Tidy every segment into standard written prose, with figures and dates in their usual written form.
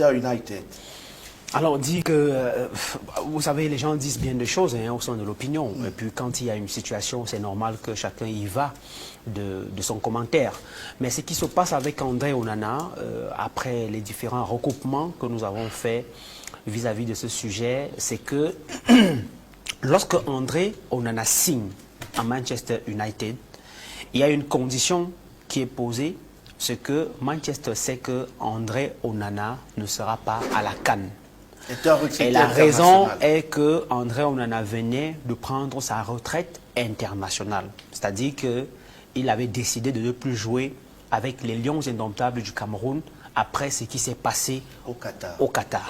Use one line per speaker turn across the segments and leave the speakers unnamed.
Manchester United?
Alors, on dit que, vous savez, les gens disent bien des choses hein, au sein de l'opinion. Et puis, quand il y a une situation, c'est normal que chacun y va de son commentaire. Mais ce qui se passe avec André Onana, après les différents recoupements que nous avons faits vis-à-vis de ce sujet, c'est que lorsque André Onana signe à Manchester United, il y a une condition qui est posée, c'est que Manchester sait que André Onana ne sera pas à la CAN. Et la raison est que André Onana venait de prendre sa retraite internationale. C'est-à-dire qu'il avait décidé de ne plus jouer avec les Lions indomptables du Cameroun après ce qui s'est passé au Qatar.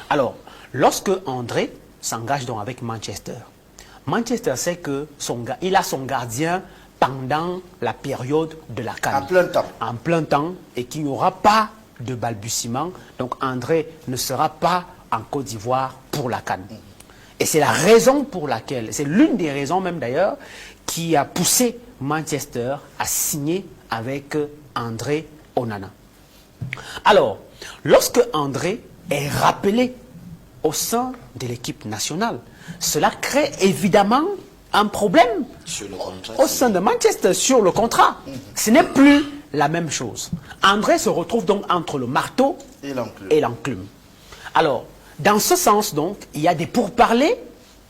Alors, lorsque André s'engage donc avec Manchester, Manchester sait que il a son gardien pendant la période de la CAN.
En plein temps.
En plein temps, et qu'il n'y aura pas de balbutiement. Donc André ne sera pas en Côte d'Ivoire pour la CAN. Et c'est la raison pour laquelle, c'est l'une des raisons même d'ailleurs, qui a poussé Manchester à signer avec André Onana. Alors, lorsque André est rappelé au sein de l'équipe nationale, cela crée évidemment un problème au sein de Manchester sur le contrat. Ce n'est plus la même chose. André se retrouve donc entre le marteau et l'enclume. Alors, dans ce sens donc, il y a des pourparlers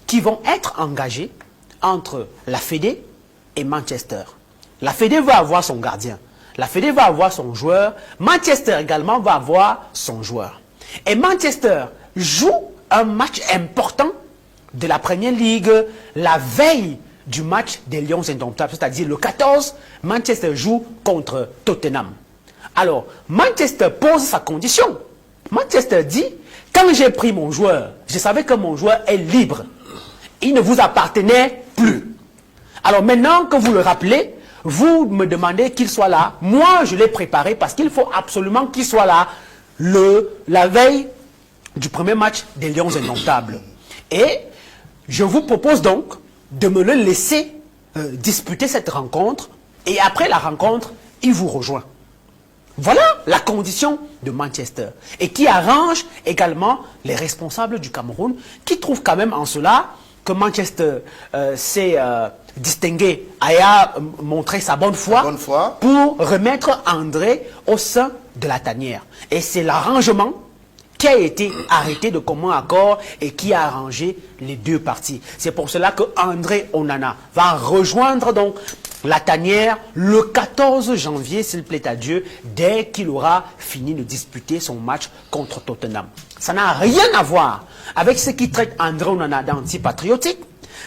qui vont être engagés entre la Fédé et Manchester. La Fédé va avoir son gardien. La Fédé va avoir son joueur. Manchester également va avoir son joueur. Et Manchester joue un match important de la Premier League la veille du match des Lions indomptables, c'est-à-dire le 14, Manchester joue contre Tottenham. Alors, Manchester pose sa condition. Manchester dit, quand j'ai pris mon joueur, je savais que mon joueur est libre. Il ne vous appartenait plus. Alors maintenant que vous le rappelez, vous me demandez qu'il soit là. Moi, je l'ai préparé parce qu'il faut absolument qu'il soit là la veille du premier match des Lions indomptables. Et je vous propose donc de me le laisser disputer cette rencontre. Et après la rencontre, il vous rejoint. Voilà la condition de Manchester. Et qui arrange également les responsables du Cameroun, qui trouvent quand même en cela que Manchester s'est distingué, a montré sa bonne foi pour remettre André au sein de la tanière. Et c'est l'arrangement qui a été arrêté de commun accord et qui a arrangé les deux parties. C'est pour cela que André Onana va rejoindre donc la tanière le 14 janvier, s'il plaît à Dieu, dès qu'il aura fini de disputer son match contre Tottenham. Ça n'a rien à voir avec ce qui traite André Onana d'antipatriotique.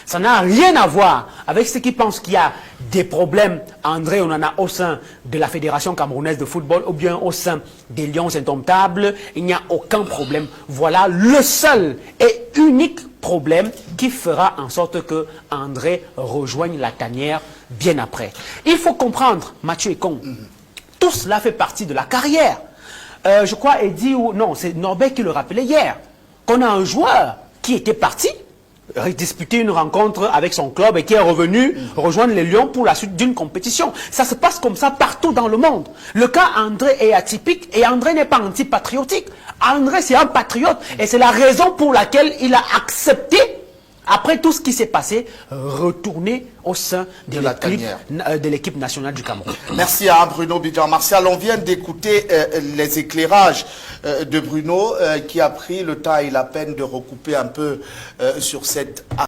Ça n'a rien à voir avec ceux qui pensent qu'il y a des problèmes, André Onana, au sein de la Fédération camerounaise de football ou bien au sein des Lions indomptables. Il n'y a aucun problème. Voilà le seul et unique problème qui fera en sorte que André rejoigne la tanière bien après. Il faut comprendre, Mathieu Ekong, tout cela fait partie de la carrière. Je crois, Eddy, ou non, c'est Norbert qui le rappelait hier, qu'on a un joueur qui était parti disputer une rencontre avec son club et qui est revenu rejoindre les Lions pour la suite d'une compétition. Ça se passe comme ça partout dans le monde. Le cas André est atypique et André n'est pas antipatriotique. André, c'est un patriote et c'est la raison pour laquelle il a accepté, après tout ce qui s'est passé, retourner au sein de l'équipe nationale du Cameroun.
Merci à Bruno Bidjan-Martial. On vient d'écouter les éclairages de Bruno qui a pris le temps et la peine de recouper un peu sur cette